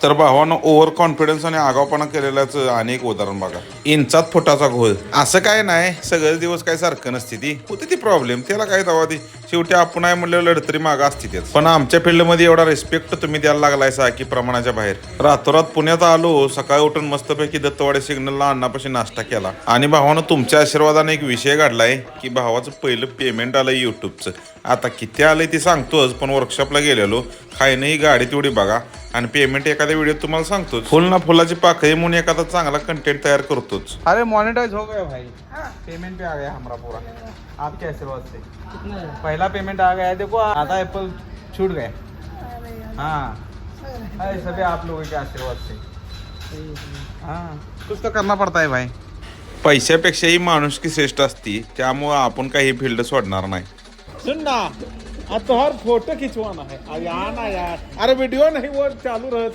तर भावानं over confidence आणि आगावपणा केलेल्याच अनेक उदाहरण बघा. इंचात फुटाचा घोळ. असं काय नाही, सगळेच दिवस काय सारखं नसते ती. होती ती प्रॉब्लेम, त्याला काय दवा ती. शेवटी आपण आहे म्हणल्यावर लढतरी मागं असते तेच. पण आमच्या फील्डमध्ये एवढा रिस्पेक्ट तुम्ही द्यायला लागलायसा की प्रमाणाच्या बाहेर. रातोरात पुण्यात आलो, सकाळी उठून मस्तपैकी दत्तवाडी सिग्नलला अण्णापाशी नाश्ता केला. आणि भावानं तुमच्या आशीर्वादाने एक विषय घडलाय की भावाचं पहिलं पेमेंट आलं युट्यूबचं. आता किती आलंय ते सांगतोच, पण वर्कशॉपला गेलेलो, खायनं ही गाडी तेवढी बघा आणि पेमेंट एखाद्या व्हिडिओत तुम्हाला सांगतो. फुल ना फुलाची पाकळी म्हणून एखादा चांगला कंटेंट तयार करतोच. अरे मोनेटाइज हो गया भाई, पेमेंट पे आ गया हमारा पूरा आपके आशीर्वाद से। पहला पेमेंट आ गया है, देखो आधा एप्पल छूट गए। हाँ अरे सभी आप लोगों के आशीर्वाद से। हाँ कुछ तो करना पड़ता है भाई। पैशापेक्षाही माणुसकी श्रेष्ठ असती, त्यामुळं आपण काही फील्ड सोडणार नाही. सुन ना, अब तो हर फोटो खिंचवाना है, अब आना यार। अरे वीडियो नहीं वो चालू रहे